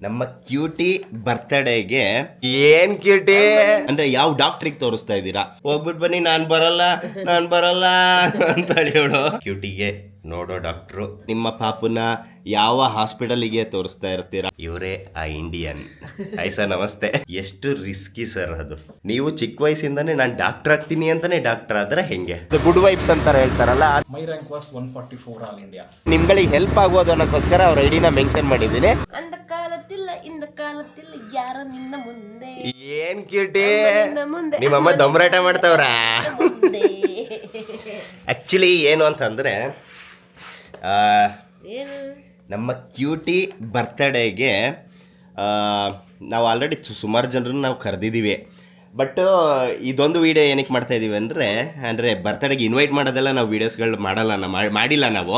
ನಮ್ಮ ಕ್ಯೂಟಿ ಬರ್ತ್ಡೇಗೆ ಏನ್ ಕ್ಯೂಟಿ ಅಂದ್ರೆ ಯಾವ ಡಾಕ್ಟ್ರಿಗೆ ತೋರಿಸ್ತಾ ಇದ್ದೀರಾ? ಹೋಗ್ಬಿಟ್ಟು ಬನ್ನಿ, ನಾನ್ ಬರಲ್ಲ ಅಂತ ಹೇಳೋ ಕ್ಯೂಟಿಗೆ ನೋಡೋ ಡಾಕ್ಟ್ರು ನಿಮ್ಮ ಪಾಪುನ ಯಾವ ಹಾಸ್ಪಿಟಲ್ಗೆ ತೋರಿಸ್ತಾ ಇರ್ತೀರಾ? ಇವರೇ ಆ ಇಂಡಿಯನ್. ಹಾಯ್ ಸರ್, ನಮಸ್ತೆ. ಎಷ್ಟು ರಿಸ್ಕಿ ಸರ್ ಅದು. ನೀವು ಚಿಕ್ಕ ವಯಸ್ಸಿಂದಾನೇ ನಾನು ಡಾಕ್ಟರ್ ಆಗ್ತೀನಿ ಅಂತಾನೆ ಡಾಕ್ಟರ್ ಆದ್ರೆ ಹೆಂಗೆ? ಗುಡ್ ವೈಬ್ಸ್ ಅಂತಾರ ಹೇಳ್ತಾರಲ್ಲ. My rank was 144 all India. ನಿಮ್ಗಳಿಗೆ ಹೆಲ್ಪ್ ಆಗೋದು ಅನ್ನೋಕ್ಕೋಸ್ಕರ ಅವ್ರ ಐಡಿನ ಮೆನ್ಷನ್ ಮಾಡಿದ್ದೀನಿ. ಅಂದ ಕಾಲತ್ತಿಲ್ಲ ಇಂದ ಕಾಲತ್ತಿಲ್ಲ ಯಾರ ನಿನ್ನ ಮುಂದೆ. ಏನ್ ಕ್ಯೂಟಿ, ನಿಮ್ಮಮ್ಮ ದೊಂಬರಾಟ ಮಾಡ್ತಾವ್ರ? ಆಕ್ಚುಲಿ ಏನು ಅಂತಂದ್ರೆ ನಮ್ಮ ಕ್ಯೂಟಿ ಬರ್ತ್ಡೇಗೆ ನಾವು ಆಲ್ರೆಡಿ ಸುಮಾರು ಜನರನ್ನು ನಾವು ಕರೆದಿದ್ದೀವಿ. ಬಟ್ ಇದೊಂದು ವೀಡಿಯೋ ಏನಕ್ಕೆ ಮಾಡ್ತಾ ಇದ್ದೀವಿ ಅಂದರೆ ಬರ್ತ್ಡೇಗೆ ಇನ್ವೈಟ್ ಮಾಡೋದೆಲ್ಲ ನಾವು ವೀಡಿಯೋಸ್ಗಳು ಮಾಡಿಲ್ಲ ನಾವು.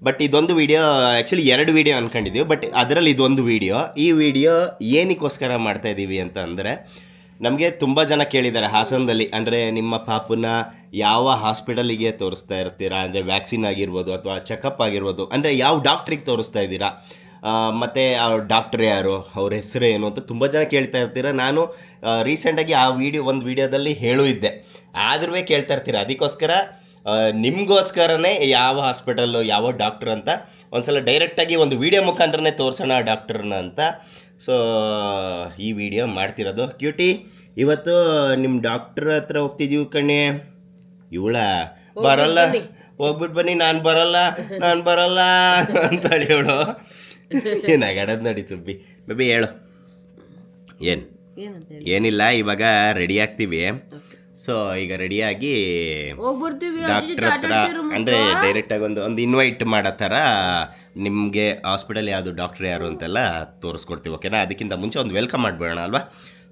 ಬಟ್ ಇದೊಂದು ವೀಡಿಯೋ, ಆ್ಯಕ್ಚುಲಿ 2 ವೀಡಿಯೋ ಅಂದ್ಕೊಂಡಿದ್ದೀವಿ. ಬಟ್ ಅದರಲ್ಲಿ ಇದೊಂದು ವೀಡಿಯೋ. ಈ ವಿಡಿಯೋ ಏನಕ್ಕೋಸ್ಕರ ಮಾಡ್ತಾ ಇದ್ದೀವಿ ಅಂತ ಅಂದರೆ, ನಮಗೆ ತುಂಬ ಜನ ಕೇಳಿದ್ದಾರೆ ಹಾಸನದಲ್ಲಿ, ಅಂದರೆ ನಿಮ್ಮ ಪಾಪುನ ಯಾವ ಹಾಸ್ಪಿಟಲಿಗೆ ತೋರಿಸ್ತಾ ಇರ್ತೀರಾ? ಅಂದರೆ ವ್ಯಾಕ್ಸಿನ್ ಆಗಿರ್ಬೋದು ಅಥವಾ ಚೆಕಪ್ ಆಗಿರ್ಬೋದು, ಅಂದರೆ ಯಾವ ಡಾಕ್ಟ್ರಿಗೆ ತೋರಿಸ್ತಾ ಇದ್ದೀರಾ, ಮತ್ತು ಆ ಡಾಕ್ಟ್ರ್ ಯಾರು, ಅವ್ರ ಹೆಸರು ಏನು ಅಂತ ತುಂಬ ಜನ ಕೇಳ್ತಾ ಇರ್ತೀರ. ನಾನು ರೀಸೆಂಟಾಗಿ ಆ ಒಂದು ವೀಡಿಯೋದಲ್ಲಿ ಇದ್ದೆ, ಆದ್ರೂ ಕೇಳ್ತಾ ಇರ್ತೀರ. ಅದಕ್ಕೋಸ್ಕರ ನಿಮಗೋಸ್ಕರನೇ ಯಾವ ಹಾಸ್ಪಿಟಲ್ಲು ಯಾವ ಡಾಕ್ಟ್ರ್ ಅಂತ ಒಂದ್ಸಲ ಡೈರೆಕ್ಟಾಗಿ ಒಂದು ವೀಡಿಯೋ ಮುಖಾಂತರನೇ ತೋರಿಸೋಣ ಡಾಕ್ಟ್ರನ್ನ ಅಂತ. ಸೊ ಈ ವಿಡಿಯೋ ಮಾಡ್ತಿರೋದು. ಕ್ಯೂಟಿ, ಇವತ್ತು ನಿಮ್ಮ ಡಾಕ್ಟ್ರ್ ಹತ್ರ ಹೋಗ್ತಿದ್ದೀವಿ ಕಣೆ. ಇವಳ ಬರಲ್ಲ, ಹೋಗ್ಬಿಟ್ಟು ಬನ್ನಿ, ನಾನು ಬರಲ್ಲ ಅಂತ ಹೇಳೋ. ಏನಾಗಡದ್ ನೋಡಿ ಸುಬ್ಬಿ. ಬೇಬಿ ಹೇಳು. ಏನಿಲ್ಲ, ಇವಾಗ ರೆಡಿ ಆಗ್ತೀವಿ. ಸೊ ಈಗ ರೆಡಿಯಾಗಿ ಡಾಕ್ಟ್ರ್ ಹತ್ರ ಅಂದರೆ ಡೈರೆಕ್ಟಾಗಿ ಒಂದು ಇನ್ವೈಟ್ ಮಾಡೋ ಥರ ನಿಮಗೆ ಹಾಸ್ಪಿಟಲ್ ಯಾವುದು, ಡಾಕ್ಟ್ರ್ ಯಾರು ಅಂತೆಲ್ಲ ತೋರಿಸ್ಕೊಡ್ತೀವಿ. ಓಕೆನಾ? ಅದಕ್ಕಿಂತ ಮುಂಚೆ ಒಂದು ವೆಲ್ಕಮ್ ಮಾಡಿಬಿಡೋಣ ಅಲ್ವಾ?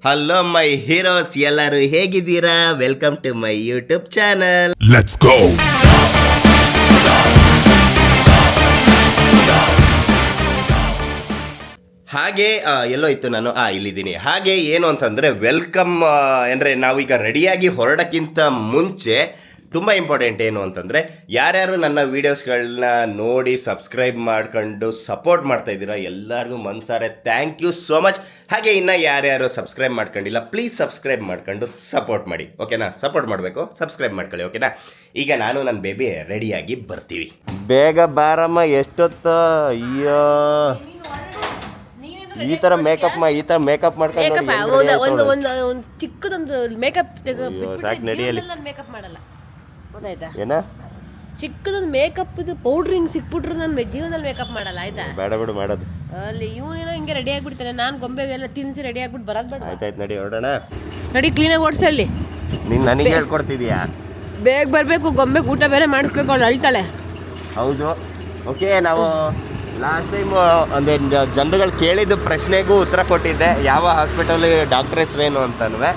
ಹಲೋ ಮೈ ಹೀರೋಸ್, ಎಲ್ಲರೂ ಹೇಗಿದ್ದೀರಾ? Welcome to my YouTube channel. Let's go. ಹಾಗೆ ಎಲ್ಲೋ ಇತ್ತು ನಾನು, ಇಲ್ಲಿದ್ದೀನಿ. ಹಾಗೆ ಏನು ಅಂತಂದರೆ ವೆಲ್ಕಮ್ ಅಂದರೆ ನಾವೀಗ ರೆಡಿಯಾಗಿ ಹೊರಡೋಕ್ಕಿಂತ ಮುಂಚೆ ತುಂಬ ಇಂಪಾರ್ಟೆಂಟ್ ಏನು ಅಂತಂದರೆ, ಯಾರ್ಯಾರು ನನ್ನ ವೀಡಿಯೋಸ್ಗಳನ್ನ ನೋಡಿ ಸಬ್ಸ್ಕ್ರೈಬ್ ಮಾಡ್ಕೊಂಡು ಸಪೋರ್ಟ್ ಮಾಡ್ತಾ ಇದ್ದೀರಾ ಎಲ್ಲರಿಗೂ ಮನ್ಸಾರೆ ಥ್ಯಾಂಕ್ ಯು ಸೋ ಮಚ್. ಹಾಗೆ ಇನ್ನು ಯಾರ್ಯಾರು ಸಬ್ಸ್ಕ್ರೈಬ್ ಮಾಡ್ಕೊಂಡಿಲ್ಲ, ಪ್ಲೀಸ್ ಸಬ್ಸ್ಕ್ರೈಬ್ ಮಾಡ್ಕೊಂಡು ಸಪೋರ್ಟ್ ಮಾಡಿ. ಓಕೆನಾ? ಸಪೋರ್ಟ್ ಮಾಡಬೇಕು, ಸಬ್ಸ್ಕ್ರೈಬ್ ಮಾಡ್ಕೊಳ್ಳಿ. ಓಕೆನಾ? ಈಗ ನಾನು ನನ್ನ ಬೇಬಿ ರೆಡಿಯಾಗಿ ಬರ್ತೀವಿ. ಬೇಗ ಬಾರಮ್ಮ, ಎಷ್ಟೊತ್ತು? ಅಯ್ಯೋ, ಈ ತರ ಮೇಕಪ್ ಮಾಡ್ಕೊಂಡು ಒಂದು ಚಿಕ್ಕದೊಂದು ಮೇಕಪ್ ನಡಿಯಲ್ಲಿ ಮೇಕಪ್ ಮಾಡಲ್ಲ, ಗೊತ್ತಾಯ್ತಾ? ಏನ ಚಿಕ್ಕದೊಂದು ಮೇಕಪ್ ಇದು ಪೌಡ್ರ್ ಹಿಂಗ್ ಸಿಕ್ಬಿಟ್ರು ನನ್ನ ಜೀವನದಲ್ಲಿ ಮೇಕಪ್ ಮಾಡಲ್ಲ, ಆಯ್ತಾ? ಬೇಡ ಬಿಡು ಮಾಡೋದು. ಅಲ್ಲಿ ಇವನೇನೋ ಹಿಂಗೆ ರೆಡಿ ಆಗ್ಬಿಡ್ತಾನೆ, ನಾನು ಗೊಂಬೆಗೆಲ್ಲ ತಿನ್ಸಿ ರೆಡಿ ಆಗ್ಬಿಟ್ಟು ಬರೋದು ಬೇಡ. ಆಯ್ತಾಯ್ತು, ನಡಿ ಹೊರಡೋಣ. ನಡಿ, ಕ್ಲೀನಾಗಿ ಓಡಿಸಲ್ಲಿ. ನೀನು ನನಗೆ ಹೇಳ್ಕೊಡ್ತಿದ್ಯಾ? ಬೇಗ ಬರಬೇಕು, ಗೊಂಬೆಗೆ ಊಟ ಬೇರೆ ಮಾಡಿಸ್ಬೇಕು, ಅವಳು ಅಳ್ತಾಳೆ. ಹೌದು. ಓಕೆ, ನಾವು ಲಾಸ್ಟ್ ಟೈಮ್ ಅಂದರೆ ಜನರುಗಳು ಕೇಳಿದ ಪ್ರಶ್ನೆಗೂ ಉತ್ತರ ಕೊಟ್ಟಿದ್ದೆ, ಯಾವ ಹಾಸ್ಪಿಟಲ್ ಡಾಕ್ಟರ್ ಹೆಸರೇನು ಅಂತನೂ.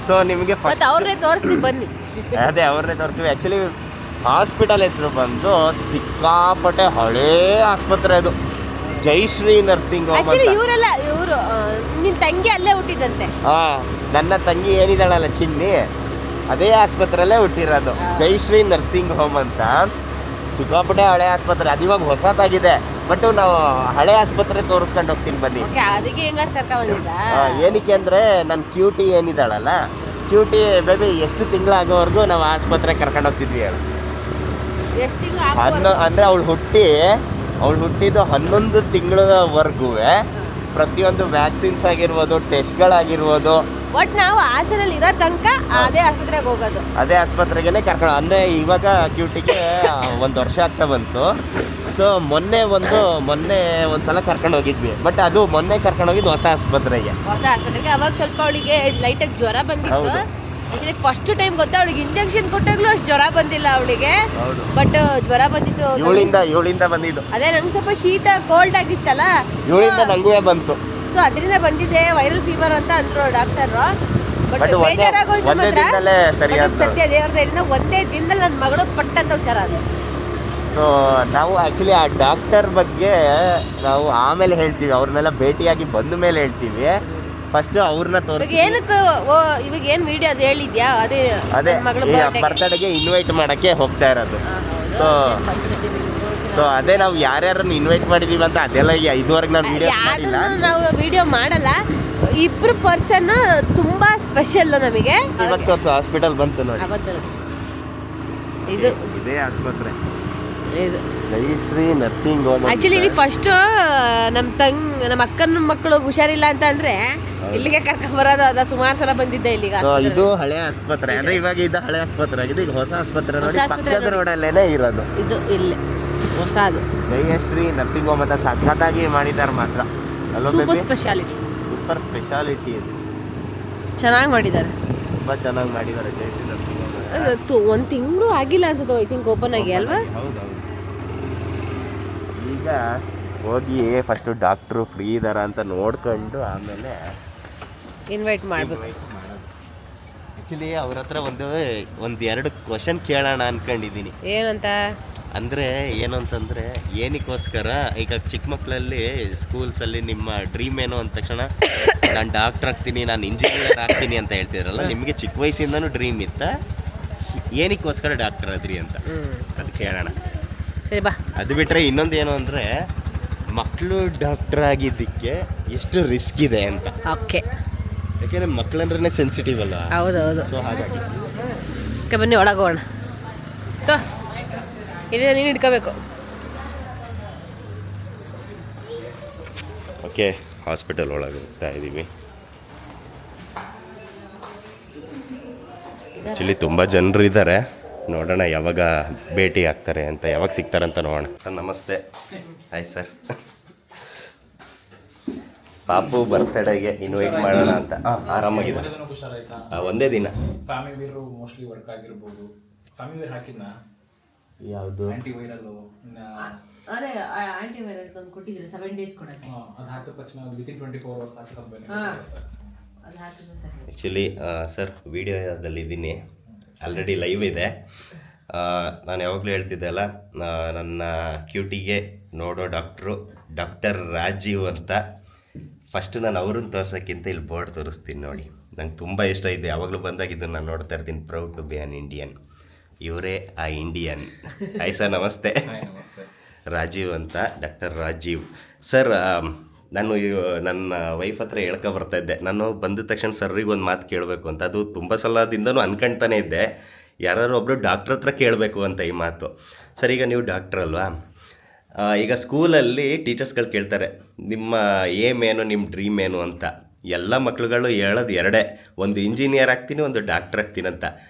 ಸೊ ನಿಮಗೆ ಫಸ್ಟ್ ಅವ್ರನ್ನೇ ತೋರಿಸ್ತೀವಿ ಬನ್ನಿ. ಅದೇ ಅವ್ರನ್ನೇ ತೋರಿಸ್ತೀವಿ. ಆ್ಯಕ್ಚುಲಿ ಹಾಸ್ಪಿಟಲ್ ಹೆಸರು ಬಂದು ಸಿಕ್ಕಾಪಟ್ಟೆ ಹಳೇ ಆಸ್ಪತ್ರೆ, ಅದು ಜಯಶ್ರೀ ನರ್ಸಿಂಗ್ ಹೋಮ್. ಇವರೆಲ್ಲ ಇವರು ನಿನ್ನ ತಂಗಿ ಅಲ್ಲೇ ಹುಟ್ಟಿದಂತೆ. ನನ್ನ ತಂಗಿ ಏನಿದ್ದಾಳಲ್ಲ ಚಿನ್ನಿ, ಅದೇ ಆಸ್ಪತ್ರೆಯಲ್ಲೇ ಹುಟ್ಟಿರೋದು, ಜಯಶ್ರೀ ನರ್ಸಿಂಗ್ ಹೋಮ್ ಅಂತ. ಸಿಕ್ಕಾಪಟ್ಟೆ ಹಳೆ ಆಸ್ಪತ್ರೆ, ಅದು ಇವಾಗ ಹೊಸದಾಗಿದೆ. ಬಟ್ ನಾವು ಹಳೆ ಆಸ್ಪತ್ರೆ ತೋರಿಸ್ಕೊಂಡು ಹೋಗ್ತೀನಿ ಬನ್ನಿ. ಏನಕ್ಕೆ ಅಂದರೆ ನನ್ನ ಕ್ಯೂಟಿ ಏನಿದ್ದಾಳಲ್ಲ, ಕ್ಯೂಟಿ ಬೇಬಿ ಎಷ್ಟು ತಿಂಗಳಾಗೋವರೆಗೂ ನಾವು ಆಸ್ಪತ್ರೆ ಕರ್ಕೊಂಡು ಹೋಗ್ತಿದ್ವಿ. ಅಂದರೆ ಅವಳು ಹುಟ್ಟಿದ್ದು 11 ತಿಂಗಳವರೆಗೂ ಪ್ರತಿಯೊಂದು ವ್ಯಾಕ್ಸಿನ್ಸ್ ಆಗಿರ್ಬೋದು, ಟೆಸ್ಟ್ಗಳಾಗಿರ್ಬೋದು, ಬಟ್ ನಾವು ಹಾಸನಲ್ಲಿ ಇರೋ ತನಕ ಅದೇ ಆಸ್ಪತ್ರೆಗೆ ಹೋಗೋದು, ಅದೇ ಆಸ್ಪತ್ರೆಗೆ ಕರ್ಕೊಂಡು. ಅಂದರೆ ಇವಾಗ ಕ್ಯೂಟಿಗೆ 1 ವರ್ಷ ಆಗ್ತಾ ಬಂತು. ಸೊ ಮೊನ್ನೆ ಒಂದ್ಸಲ ಕರ್ಕೊಂಡು ಹೋಗಿದ್ವಿ. ಬಟ್ ಅದು ಮೊನ್ನೆ ಕರ್ಕೊಂಡು ಹೋಗಿದ್ದು ಹೊಸ ಆಸ್ಪತ್ರೆಗೆ. ಅವಾಗ ಸ್ವಲ್ಪ ಅವಳಿಗೆ ಲೈಟಾಗಿ ಜ್ವರ ಬಂದಿತ್ತು. ಫಸ್ಟ್ ಟೈಮ್ ಗೊತ್ತಾ, ಅವಳಿಗೆ ಇಂಜೆಕ್ಷನ್ ಕೊಟ್ಟಾಗ್ಲೂ ಅಷ್ಟು ಜ್ವರ ಬಂದಿಲ್ಲ ಅವಳಿಗೆ. ಬಟ್ ಜ್ವರ ಬಂದಿತ್ತು ಇವಳಿಂದ ಬಂದಿದ್ದು. ಅದೇ ನಂಗೆ ಸ್ವಲ್ಪ ಶೀತ ಕೋಲ್ಡ್ ಆಗಿತ್ತಲ್ಲ, ಇವಳಿಂದ ನಂಗೂ ಬಂತು. ಸೊ ಅದರಿಂದ ಬಂದಿದೆ ವೈರಲ್ ಫೀವರ್ ಅಂತ ಅಂದ್ರು ಡಾಕ್ಟರ್. ಬಟ್ ಬೇಜಾರಾಗೋಯ್ತು ಮಾತ್ರ. ಸತ್ಯ ದೇವ್ರದಿಂದ ಒಂದೇ ದಿನದಲ್ಲಿ ನನ್ನ ಮಗಳು ಪಟ್ಟಂತ ಹುಷಾರಾದ. ಸೊ ನಾವು ಆ್ಯಕ್ಚುಲಿ ಆ ಡಾಕ್ಟರ್ ಬಗ್ಗೆ ನಾವು ಆಮೇಲೆ ಹೇಳ್ತೀವಿ, ಅವ್ರನ್ನೆಲ್ಲ ಭೇಟಿಯಾಗಿ ಬಂದ ಮೇಲೆ ಹೇಳ್ತೀವಿ. ಫಸ್ಟ್ ಅವ್ರನ್ನ ತೋರಿಸಿ ಏನಕ್ಕೆ ಇವಾಗ ಏನು ವಿಡಿಯೋ ಅದು ಹೇಳಿದ್ಯಾ? ಅದೇ ಬರ್ತ್ಡೇಗೆ ಇನ್ವೈಟ್ ಮಾಡೋಕ್ಕೆ ಹೋಗ್ತಾ ಇರೋದು. ಸೊ ಸೊ ಅದೇ ನಾವು ಯಾರ್ಯಾರನ್ನು ಇನ್ವೈಟ್ ಮಾಡಿದೀವಿ ಅಂತ ಅದೆಲ್ಲ ಇದುವರೆಗೆ ನಾನು ವಿಡಿಯೋ ಮಾಡಿಲ್ಲ. ಯಾವ್ದನ್ನು ನಾವು ವಿಡಿಯೋ ಮಾಡಲ್ಲ. ಇಬ್ರು ಪರ್ಸನ್ ತುಂಬಾ ಸ್ಪೆಷಲ್ ನಮಗೆ. ಇವತ್ತು ಹಾಸ್ಪಿಟಲ್ ಬಂತು ನೋಡಿ, ಅವತ್ತು ನೋಡಿ. ಇದು ಇದೇ ಆಸ್ಪತ್ರೆ, ಇದು ಜಯಶ್ರೀ ನರ್ಸಿಂಗ್ ಹೋಮ್. ಆಕ್ಚುಲಿ ಇಲ್ಲಿ ಫಸ್ಟ್ ನಮ್ಮ ಅಕ್ಕನ ಮಕ್ಕಳು ಹುಷಾರಿಲ್ಲ ಅಂತ ಅಂದ್ರೆ ಇಲ್ಲಿಗೆ ಕರ್ಕೊಂಡ್ ಬರೋದು. ಅದ ಸುಮಾರು ಸಲ ಬಂದಿದ್ದೆ ಇಲ್ಲಿಗೆ. ಇದು ಹಳೆ ಆಸ್ಪತ್ರೆ ಅಂದ್ರೆ ಇವಾಗ ಇದು ಹಳೆ ಆಸ್ಪತ್ರೆ ಆಗಿದೆ. ಈಗ ಹೊಸ ಆಸ್ಪತ್ರೆ ನೋಡಿ, ಹೊಸ ಆಸ್ಪತ್ರೆ ಪಕ್ಕದ ರೋಡಲ್ಲೇನೆ ಇರೋದು. ಇದು ಇಲ್ಲಿ ಹೊಸದು ಜಯಶ್ರೀ ನರ್ಸಿಂಗ್ ಹೋಮ್ ಅಂತ ಸಖತ್ತಾಗಿ ಮಾಡಿದ್ದಾರೆ ಮಾತ್ರ. ಸೂಪರ್ ಸ್ಪೆಷಾಲಿಟಿ, ಸೂಪರ್ ಸ್ಪೆಷಾಲಿಟಿ ಇದು, ಚೆನ್ನಾಗಿ ಮಾಡಿದ್ದಾರೆ, ತುಂಬಾ ಚೆನ್ನಾಗಿ ಮಾಡಿದ್ದಾರೆ ಜಯಶ್ರೀ ನರ್ಸಿಂಗ್ ಹೋಮ್. ಒಂದು ತಿಂಗಳು ಆಗಿಲ್ಲ ಅನ್ಸುತ್ತೆ ಐ ಥಿಂಕ್ ಓಪನ್ ಆಗಿ ಅಲ್ವಾ. ಹೌದೌದು. ಈಗ ಹೋಗಿ ಫಸ್ಟ್ ಡಾಕ್ಟ್ರು ಫ್ರೀ ಇದಾರ ಅಂತ ನೋಡ್ಕೊಂಡು ಆಮೇಲೆ ಇನ್ವೈಟ್ ಮಾಡ್ಬೇಕು. ಆ್ಯಕ್ಚುಲಿ ಅವ್ರ ಹತ್ರ ಒಂದೆರಡು ಕ್ವಶನ್ ಕೇಳೋಣ ಅನ್ಕೊಂಡಿದ್ದೀನಿ. ಏನಂತ ಅಂದರೆ ಏನು ಅಂತಂದರೆ, ಏನಕ್ಕೋಸ್ಕರ ಈಗ ಚಿಕ್ಕ ಮಕ್ಕಳಲ್ಲಿ ಸ್ಕೂಲ್ಸಲ್ಲಿ ನಿಮ್ಮ ಡ್ರೀಮ್ ಏನು ಅಂದ ತಕ್ಷಣ ನಾನು ಡಾಕ್ಟ್ರ್ ಆಗ್ತೀನಿ, ನಾನು ಇಂಜಿನಿಯರ್ ಆಗ್ತೀನಿ ಅಂತ ಹೇಳ್ತಿದ್ರಲ್ಲ, ನಿಮಗೆ ಚಿಕ್ಕ ವಯಸ್ಸಿಂದನೂ ಡ್ರೀಮ್ ಇತ್ತ? ಏನಕ್ಕೋಸ್ಕರ ಡಾಕ್ಟರ್ ಆದ್ರಿ ಅಂತ ಅದು ಕೇಳೋಣ. ಸರಿ ಬಾ. ಅದು ಬಿಟ್ಟರೆ ಇನ್ನೊಂದು ಏನು ಅಂದರೆ, ಮಕ್ಕಳು ಡಾಕ್ಟರ್ ಆಗಿದ್ದಕ್ಕೆ ಎಷ್ಟು ರಿಸ್ಕ್ ಇದೆ ಅಂತ. ಓಕೆ, ಯಾಕೆಂದರೆ ಮಕ್ಕಳಂದ್ರೆ ಸೆನ್ಸಿಟಿವ್ ಅಲ್ಲ. ಹೌದೌದು. ಸೊ ಹಾಗಾಗಿ ಓಕೆ, ಬನ್ನಿ ಒಳಗೋಣ. ಇಲ್ಲಿ ನೀನು ಇಟ್ಕೋಬೇಕು. ಓಕೆ, ಹಾಸ್ಪಿಟಲ್ ಒಳಗೆ ಹೋಗ್ತಾ ಇದ್ದೀವಿ. ಆ್ಯಕ್ಚುಲಿ ತುಂಬ ಜನರು ಇದ್ದಾರೆ. ನೋಡೋಣ ಯಾವಾಗ ಭೇಟಿ ಆಗ್ತಾರೆ ಅಂತ, ಯಾವಾಗ ಸಿಗ್ತಾರಂತ ನೋಡೋಣ. ಸರ್ ನಮಸ್ತೆ. Hi sir. ಪಾಪು ಬರ್ತ್ಡೇಗೆ ಇನ್ವೈಟ್ ಮಾಡೋಣ ಅಂತ. ಆರಾಮಾಗಿದೆ. ಒಂದೇ ದಿನ ಫ್ಯಾಮಿಲಿ ವೇರ್ ಮೋಸ್ಟ್ಲಿ ವರ್ಕ್ ಆಗಿರ್ಬೋದು. ಫ್ಯಾಮಿಲಿ ವೇರ್ ಹಾಕಿದ್ನಾ? ಯಾವುದು? ಆಂಟಿ ವೈರಲ್ ಅದೇ ಆಂಟಿ ವೈರಲ್ ಒಂದು ಕೊಟ್ಟಿದ್ರೆ 7 days ಕೊಡಕ್ಕೆ. ಅದು ಹಾಕಿದ ತಕ್ಷಣ ಅದು ವಿತಿನ್ 24 hours ಹಾಕಿದ್ರೆ ಅದು ಹಾಕಿದ್ರೆ ಸರಿ. ಆ್ಯಕ್ಚುಲಿ ಸರ್ ವಿಡಿಯೋದಲ್ಲಿದ್ದೀನಿ, ಆಲ್ರೆಡಿ ಲೈವ್ ಇದೆ. ನಾನು ಯಾವಾಗಲೂ ಹೇಳ್ತಿದ್ದೆ ಅಲ್ಲ, ನನ್ನ ಕ್ಯೂಟಿಗೆ ನೋಡೋ ಡಾಕ್ಟರ್ ರಾಜೀವ್ ಅಂತ. ಫಸ್ಟ್ ನಾನು ಅವ್ರನ್ನ ತೋರ್ಸೋಕ್ಕಿಂತ ಇಲ್ಲಿ ಬೋರ್ಡ್ ತೋರಿಸ್ತೀನಿ ನೋಡಿ. ನಂಗೆ ತುಂಬ ಇಷ್ಟ ಇದೆ, ಯಾವಾಗಲೂ ಬಂದಾಗಿದ್ದು ನಾನು ನೋಡ್ತಾ ಇರ್ತೀನಿ. Proud to be an Indian. ಇವರೇ ಆ ಇಂಡಿಯನ್. ಹಾಯ್ ಸರ್, ನಮಸ್ತೆ. ನಮಸ್ತೆ. ರಾಜೀವ್ ಅಂತ, ಡಾಕ್ಟರ್ ರಾಜೀವ್ ಸರ್. ನಾನು ನನ್ನ ವೈಫ್ ಹತ್ರ ಬರ್ತಾ ಇದ್ದೆ, ನಾನು ಬಂದ ತಕ್ಷಣ ಸರ್ರಿಗೆ ಒಂದು ಮಾತು ಕೇಳಬೇಕು ಅಂತ. ಅದು ತುಂಬ ಸಲದಿಂದನೂ ಅನ್ಕೊಳ್ತಾನೆ ಇದ್ದೆ, ಯಾರು ಒಬ್ಬರು ಡಾಕ್ಟ್ರ್ ಹತ್ರ ಕೇಳಬೇಕು ಅಂತ ಈ ಮಾತು. ಸರ್, ಈಗ ನೀವು ಡಾಕ್ಟ್ರ್ ಅಲ್ವಾ? ಈಗ ಸ್ಕೂಲಲ್ಲಿ ಟೀಚರ್ಸ್ಗಳು ಕೇಳ್ತಾರೆ ನಿಮ್ಮ ಏಮ್ ಏನು, ನಿಮ್ಮ ಡ್ರೀಮ್ ಏನು ಅಂತ. ಎಲ್ಲ ಮಕ್ಳುಗಳು ಹೇಳೋದು ಎರಡೇ, ಒಂದು ಇಂಜಿನಿಯರ್ ಆಗ್ತೀನಿ, ಒಂದು ಡಾಕ್ಟ್ರ್ ಆಗ್ತೀನಿ ಅಂತ.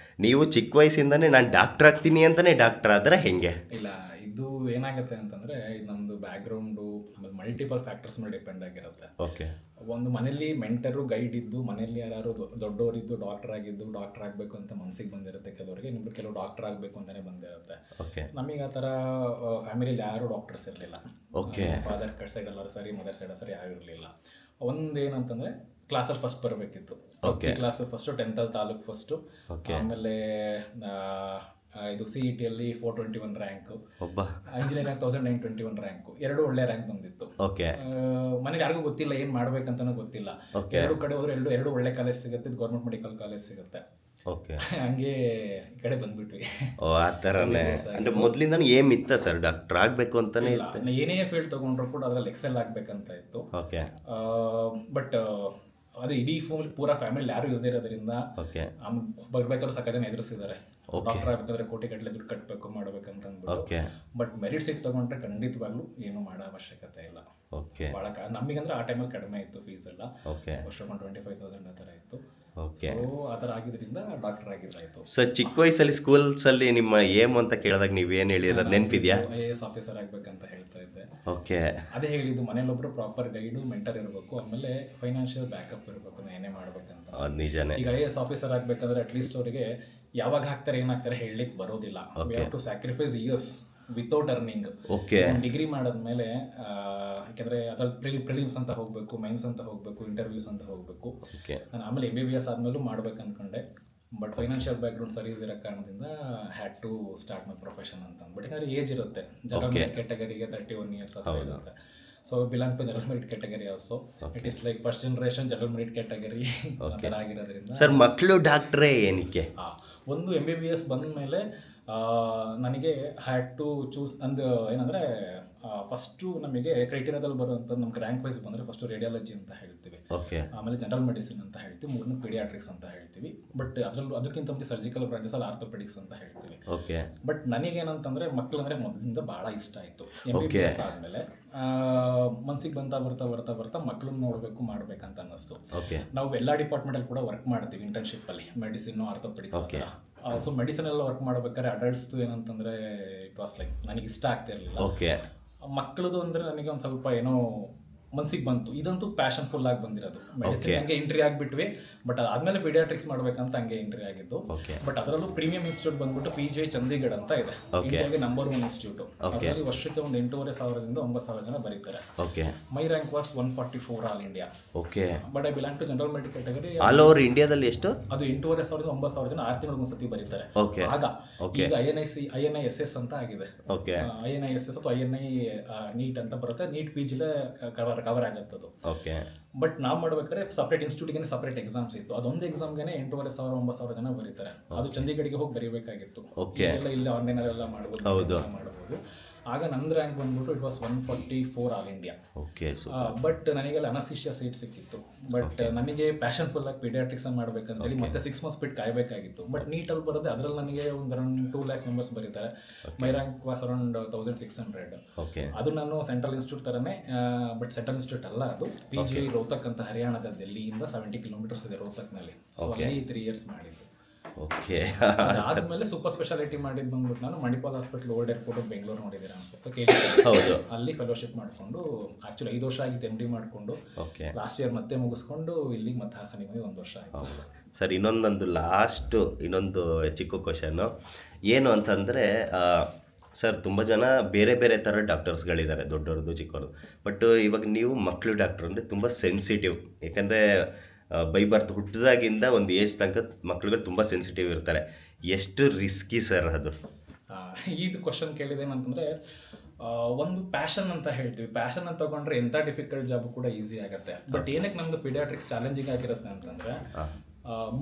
ನೀವು ಚಿಕ್ಕ ವಯಸ್ಸಿಂದನೇ ನಾನು ಡಾಕ್ಟ್ರ್ ಆಗ್ತೀನಿ ಅಂತಲೇ ಡಾಕ್ಟ್ರ್ ಆದರೆ ಹೆಂಗೆ? ಇಲ್ಲ, ಇದು ಏನಾಗುತ್ತೆ ಅಂತಂದರೆ, ಇದು ನಮ್ಮದು ಬ್ಯಾಕ್ಗ್ರೌಂಡು ಮಲ್ಟಿಪಲ್ ಫ್ಯಾಕ್ಟರ್ಸ್ ಮೇಲೆ ಡಿಪೆಂಡ್ ಆಗಿರುತ್ತೆ. ಓಕೆ. ಒಂದು ಮನೇಲಿ ಮೆಂಟರು ಗೈಡ್ ಇದ್ದು, ಮನೇಲಿ ಯಾರು ದೊಡ್ಡವರಿದ್ದು ಡಾಕ್ಟರ್ ಆಗಬೇಕು ಅಂತ ಮನಸ್ಸಿಗೆ ಬಂದಿರುತ್ತೆ ಕೆಲವರಿಗೆ. ಕೆಲವು ಡಾಕ್ಟರ್ ಆಗಬೇಕು ಅಂತಲೇ ಬಂದಿರುತ್ತೆ. ಓಕೆ. ನಮಗೆ ಆ ಥರ ಫ್ಯಾಮಿಲಿಯಲ್ಲಿ ಯಾರು ಡಾಕ್ಟರ್ಸ್ ಇರಲಿಲ್ಲ. ಓಕೆ. ಫಾದರ್ ಸೈಡ್ ಎಲ್ಲರೂ ಸರಿ, ಮದರ್ ಸೈಡ್ ಸರಿ ಯಾರು ಇರಲಿಲ್ಲ. ಒಂದೇನಂತಂದರೆ ಕ್ಲಾಸಲ್ಲಿ ಫಸ್ಟ್ ಬರಬೇಕಿತ್ತು. Okay. Class first 10th taluk first. ಆಮೇಲೆ ಇದು CET ಅಲ್ಲಿ 421 ರ್ಯಾಂಕು, ಒಬ್ಬ ಇಂಜಿನಿಯರಿಂಗ್ 1921 ರ್ಯಾಂಕು, ಎರಡು ಒಳ್ಳೆ ರ್ಯಾಂಕ್ ಬಂದಿತ್ತು. ಓಕೆ. ಮನೇಲಿ ಯಾರಿಗೂ ಗೊತ್ತಿಲ್ಲ ಏನು ಮಾಡ್ಬೇಕಂತನೂ ಗೊತ್ತಿಲ್ಲ. ಎರಡು ಕಡೆ ಹೋದ್ರೆ ಎರಡು ಒಳ್ಳೆ ಕಾಲೇಜ್ ಸಿಗುತ್ತೆ, ಗೌರ್ಮೆಂಟ್ ಮೆಡಿಕಲ್ ಕಾಲೇಜ್ ಸಿಗುತ್ತೆ. ಓಕೆ. ಹಂಗೆ ಈ ಕಡೆ ಬಂದ್ಬಿಟ್ವಿ. ಓ, ಆ ಥರನೇ. ಅಂದರೆ ಮೊದಲಿಂದ ಏಮ್ ಇತ್ತ ಸರ್, ಡಾಕ್ಟ್ರ್ ಆಗಬೇಕು ಅಂತಲೇ ಇತ್ತು? ಏನೇ ಫೀಲ್ಡ್ ತೊಗೊಂಡ್ರು ಕೂಡ ಅದ್ರಲ್ಲಿ ಎಕ್ಸೆಲ್ ಆಗಬೇಕಂತ ಇತ್ತು. ಓಕೆ. ಬಟ್ ಅದು ಇಡೀ ಪೂರಾ ಫ್ಯಾಮಿಲಿ ಯಾರು ಇರೋದ್ರಿಂದ ಬರ್ಬೇಕಾದ್ರೂ ಸಾಕ ಜನ ಎದುರಿಸಿದ್ದಾರೆ. ಡಾಕ್ಟರ್ ಆಗ್ಬೇಕಾದ್ರೆ ಕೋಟಿ ಗಟ್ಟಲೆ ದುಡ್ಡು ಕಟ್ಟಬೇಕು ಮಾಡಬೇಕಂತ ಅಂದ್ಬಿಟ್ಟು. ಬಟ್ ಮೆರಿಟ್ ಸೀಟ್ ತಗೊಂಡ್ರೆ ಖಂಡಿತವಾಗ್ಲೂ ಏನು ಮಾಡೋ ಅವಶ್ಯಕತೆ ಇಲ್ಲ. ಓಕೆ. ಭಾಳ ನಮಗಂದ್ರೆ ಆ ಟೈಮಲ್ಲಿ ಕಡಿಮೆ ಇತ್ತು ಫೀಸ್ ಎಲ್ಲ. ಓಕೆ. ವರ್ಷ 25,000 ಆ ಥರ ಇತ್ತು. ಓಕೆ. ಆ ಥರ ಆಗಿದ್ರಿಂದ ಡಾಕ್ಟರ್ ಆಗಿದ್ದಾಯಿತು. ಸರ್, ಚಿಕ್ಕ ವಯಸ್ಸಲ್ಲಿ ಸ್ಕೂಲ್ಸಲ್ಲಿ ನಿಮ್ಮ ಏಮ್ ಅಂತ ಕೇಳಿದಾಗ ನೀವೇನು ಹೇಳಿರೋದು ನೆನಪಿದೆಯಾ? IAS ಆಫೀಸರ್ ಆಗಬೇಕಂತ ಹೇಳ್ತಾ ಇದ್ದೆ. ಓಕೆ. ಅದೇ ಹೇಳಿದ್ದು, ಮನೇಲೊಬ್ರು ಪ್ರಾಪರ್ ಗೈಡು ಮೆಂಟರ್ ಇರಬೇಕು, ಆಮೇಲೆ ಫೈನಾನ್ಷಿಯಲ್ ಬ್ಯಾಕಪ್ ಇರಬೇಕು, ಏನೇ ಮಾಡ್ಬೇಕಂತ. ನಿಜಾನೇ. ಈಗ IAS ಆಫೀಸರ್ ಆಗಬೇಕಾದ್ರೆ ಅಟ್ಲೀಸ್ಟ್ ಅವರಿಗೆ ಯಾವಾಗ ಹಾಕ್ತಾರೆ ಏನಾಗ್ತಾರೆ ಹೇಳಲಿಕ್ಕೆ ಬರೋದಿಲ್ಲ. We have to sacrifice years without earning. Okay. Degree ಮಾಡಿದ್ಮೇಲೆ ಯಾಕೆಂದರೆ ಅದ್ರಲ್ಲಿ ಪ್ರಿಲಿಮ್ಸ್ ಅಂತ ಹೋಗಬೇಕು, ಮೈನ್ಸ್ ಅಂತ ಹೋಗಬೇಕು, ಇಂಟರ್ವ್ಯೂಸ್ ಅಂತ ಹೋಗಬೇಕು. ನಾನು ಆಮೇಲೆ MBBS ಆದಮೇಲೂ ಮಾಡ್ಬೇಕು ಅಂದ್ಕೊಂಡೆ. ಬಟ್ ಫೈನಾನ್ಷಿಯಲ್ ಬ್ಯಾಕ್ಗ್ರೌಂಡ್ ಸರಿ ಇರೋ ಕಾರಣದಿಂದ had to start my profession ಅಂತ ಅಂದ್ಬಿಟ್ಟು. ಯಾಕಂದರೆ ಏಜ್ ಇರುತ್ತೆ, ಜನರಲ್ ಮೆರಿಟ್ ಕ್ಯಾಟಗರಿಗೆ 31 years ಅಂತ ಇರುತ್ತೆ. So belong to general merit category also. It is like first generation general merit category ಆಗಿರೋದ್ರಿಂದ. ಸರ್, ಮಕ್ಕಳು ಡಾಕ್ಟ್ರೇ ಏನಕ್ಕೆ? ಒಂದು MBBS ಬಂದ ಮೇಲೆ ನನಗೆ ಹ್ಯಾಡ್ ಟು ಚೂಸ್ ಅಂದು ಏನಂದರೆ ಫಸ್ಟು ನಮಗೆ ಕ್ರೈಟೀರಿಯಾದಲ್ಲಿ ಬರುವಂಥದ್ದು ನಮ್ಗೆ ರ್ಯಾಂಕ್ ವೈಸ್ ಬಂದರೆ ಫಸ್ಟು ರೇಡಿಯಾಲಜಿ ಅಂತ ಹೇಳ್ತೀವಿ, ಓಕೆ, ಆಮೇಲೆ ಜನರಲ್ ಮೆಡಿಸಿನ್ ಅಂತ ಹೇಳ್ತೀವಿ, ಮೂರನೇ ಪೀಡಿಯಾಟ್ರಿಕ್ಸ್ ಅಂತ ಹೇಳ್ತೀವಿ. ಬಟ್ ಅದರಲ್ಲೂ ಅದಕ್ಕಿಂತ ಮುಂಚೆ ಸರ್ಜಿಕಲ್ ಬ್ರಾಂಚಸಲ್ಲಿ ಆರ್ಥೋಪೆಡಿಕ್ಸ್ ಅಂತ ಹೇಳ್ತೀವಿ. ಓಕೆ. ಬಟ್ ನನಗೇನಂತಂದರೆ ಮಕ್ಕಳಂದರೆ ಮೊದಲಿಂದ ಭಾಳ ಇಷ್ಟ ಆಯಿತು. MBBS ಆದಮೇಲೆ ಮನ್ಸಿಗೆ ಬರ್ತಾ ಮಕ್ಕಳನ್ನ ನೋಡಬೇಕು ಮಾಡಬೇಕಂತ ಅನ್ನಿಸ್ತು. ಓಕೆ. ನಾವು ಎಲ್ಲ ಡಿಪಾರ್ಟ್ಮೆಂಟಲ್ಲಿ ಕೂಡ ವರ್ಕ್ ಮಾಡ್ತೀವಿ ಇಂಟರ್ನ್ಶಿಪ್ಪಲ್ಲಿ, ಮೆಡಿಸಿನ್ನು ಆರ್ಥೋಪೆಡಿಕ್ಸ್ ಅಂತ. ಸೊ ಮೆಡಿಸಿನ್ ಎಲ್ಲ ವರ್ಕ್ ಮಾಡ್ಬೇಕಾದ್ರೆ ಅಡಲ್ಟ್ಸ್ದು ಏನಂತಂದರೆ ಇಟ್ ವಾಸ್ ಲೈಕ್ ನನಗೆ ಇಷ್ಟ ಆಗ್ತಿರಲಿಲ್ಲ. ಓಕೆ. ಮಕ್ಕಳದು ಅಂದರೆ ನನಗೆ ಒಂದು ಸ್ವಲ್ಪ ಏನೋ ಮನ್ಸಿಗೆ ಬಂತು. ಇದಂತೂ ಪ್ಯಾಷನ್ ಫುಲ್ ಆಗಿ ಬಂದಿರೋದು. ಮೆಡಿಸಿನ್ ಹಂಗೆ ಎಂಟ್ರಿ ಆಗಿಬಿಟ್ವಿ, ಬಟ್ ಆದಮೇಲೆ ಪೀಡಿಯಾಟ್ರಿಕ್ಸ್ ಮಾಡ್ಬೇಕಂತ ಹಂಗೆ ಎಂಟ್ರಿ ಆಗಿದ್ದು. ಬಟ್ ಅದರಲ್ಲೂ ಪ್ರೀಮಿಯಂ ಇನ್ಸ್ಟಿಟ್ಯೂಟ್ ಬಂದ್ಬಿಟ್ಟು PGI ಚಂಡೀಗಢ ಅಂತ ಇದೆ, ಇಂಡಿಯಾಗೆ ನಂಬರ್ 1 ಇನ್ಸ್ಟಿಟ್ಯೂಟ್. ಅದರಲ್ಲಿ ವರ್ಷಕ್ಕೆ ಒಂದು 8,500ದಿಂದ 9,000 ಜನ ಬರೀತಾರೆ. My rank was 144 all India. Okay. But I belong to general medical category. All over ಇಂಡಿಯಾದಲ್ಲಿ ಎಷ್ಟು? ಅದು 8,500ದಿಂದ 9,000 ಜನ 6 ತಿಂಗಳಿಗೆ ಒಂದ್ಸತಿ ಬರೀತಾರೆ. ಆಗ ಈಗ INISS ಅಂತ ಆಗಿದೆ. INISS ಅಥವಾ INI ನೀಟ್ ಅಂತ ಬರುತ್ತೆ. ನೀಟ್ PGಲೇ ಕವರ್ ಆಗುತ್ತದು. ಓಕೆ. ಬಟ್ ನಾವು ಮಾಡ್ಬೇಕಾದ್ರೆ ಸಪ್ರೇಟ್ ಇನ್ಸ್ಟಿಟ್ಯೂಟ್ಗೆ ಸಪ್ರೇಟ್ ಎಕ್ಸಾಮ್ಸ್ ಇತ್ತು. ಅದೊಂದು ಎಕ್ಸಾಮ್ಗೆ 8,500 9,000 ಜನ ಬರೀತಾರೆ. ಅದು ಚಂಡೀಗಢಿಗೆ ಹೋಗಿ ಬರೀಬೇಕಾಗಿತ್ತು. ಎಲ್ಲ ಇಲ್ಲಿ ಆನ್ಲೈನಲ್ಲೆಲ್ಲ ಮಾಡ್ಬೋದು. ಆಗ ನನ್ನ ರ್ಯಾಂಕ್ ಬಂದ್ಬಿಟ್ಟು it was 144 all India. Okay. But ನನಗೆಲ್ಲ ಅನಸ್ತಿಷ್ಯಾ ಸೀಟ್ ಸಿಕ್ಕಿತ್ತು. ಬಟ್ ನನಗೆ ಪ್ಯಾಷನ್ ಫುಲ್ ಆಗಿ ಪೀಡಿಯಾಟ್ರಿಕ್ಸ್ ಮಾಡ್ಬೇಕಂತೇಳಿ ಮತ್ತೆ 6 ಮಂತ್ಸ್ ಬಿಟ್ಟು ಕಾಯಬೇಕಾಗಿತ್ತು. ಬಟ್ ನೀಟಲ್ಲಿ ಬರೋದೆ ಅದರಲ್ಲಿ ನನಗೆ ಒಂದು ಅರೌಂಡ್ 2 lakhs ಮೆಂಬರ್ಸ್ ಬರೀತಾರೆ. My rank was around 1,600. ಅದು ನಾನು ಸೆಂಟ್ರಲ್ ಇನ್ಸ್ಟಿಟ್ಯೂಟ್ ಥರನೇ, ಬಟ್ ಸೆಂಟ್ರಲ್ ಇನ್ಸ್ಟಿಟ್ಯೂಟ್ ಅಲ್ಲ, ಅದು PGI ರೋಹ್ತಕ್ ಅಂತ ಹರಿಯಾಣದ ಡೆಲ್ಲಿಯಿಂದ 70 ಕಿಲೋಮೀಟರ್ಸ್ ಇದೆ ರೋಹ್ತಕ್ನಲ್ಲಿ. ಸೊ ಅಲ್ಲಿ 3 years ಮಾಡಿದ್ದು. ಓಕೆ. ಅದಾದ್ಮೇಲೆ ಸೂಪರ್ ಸ್ಪೆಷಾಲಿಟಿ ಮಾಡಿದ್ದು ಬಂದ್ಬಿಟ್ಟು ನಾನು Manipal hospital old airport Bengaluru ನೋಡಿದ್ದೀರಾ ಅನ್ಸುತ್ತೆ, ಅಲ್ಲಿ ಫೆಲೋಶಿಪ್ ಮಾಡಿಕೊಂಡು ಆಕ್ಚುಲಿ 5 ವರ್ಷ ಆಗಿತ್ತು MD ಮಾಡಿಕೊಂಡು. ಲಾಸ್ಟ್ ಇಯರ್ ಮತ್ತೆ ಮುಗಿಸ್ಕೊಂಡು ಇಲ್ಲಿಗೆ ಮತ್ತೆ ಹಾಸನಿಗೆ ಬಂದು 1 ವರ್ಷ ಆಯಿತು. ಸರ್, ಇನ್ನೊಂದು ಚಿಕ್ಕ ಕ್ವಶನ್ನು ಏನು ಅಂತಂದರೆ, ಸರ್ ತುಂಬ ಜನ ಬೇರೆ ಬೇರೆ ಥರ ಡಾಕ್ಟರ್ಸ್ಗಳಿದ್ದಾರೆ, ದೊಡ್ಡವ್ರದ್ದು ಚಿಕ್ಕವ್ರದ್ದು. ಬಟ್ ಇವಾಗ ನೀವು ಮಕ್ಕಳು ಡಾಕ್ಟರ್ ಅಂದರೆ ತುಂಬ ಸೆನ್ಸಿಟಿವ್, ಯಾಕಂದರೆ ಬೈ ಬರ್ತ್ ಹುಟ್ಟಿದಾಗಿಂದ ಒಂದು ಏಜ್ ತನಕ ಮಕ್ಕಳುಗಳು ತುಂಬ ಸೆನ್ಸಿಟಿವ್ ಇರ್ತಾರೆ. ಎಷ್ಟು ರಿಸ್ಕಿ ಸರ್ ಅದು? ಇದು ಕ್ವಶನ್ ಕೇಳಿದೇನಂತಂದರೆ, ಒಂದು ಪ್ಯಾಷನ್ ಅಂತ ಹೇಳ್ತೀವಿ. ಪ್ಯಾಷನ್ ಅಂತ ತಗೊಂಡ್ರೆ ಎಂಥ ಡಿಫಿಕಲ್ಟ್ ಜಾಬ್ ಕೂಡ ಈಸಿ ಆಗುತ್ತೆ. ಬಟ್ ಏನಕ್ಕೆ ನಮ್ಮದು ಪೀಡಿಯಾಟ್ರಿಕ್ಸ್ ಚಾಲೆಂಜಿಂಗ್ ಆಗಿರುತ್ತೆ ಅಂತಂದರೆ,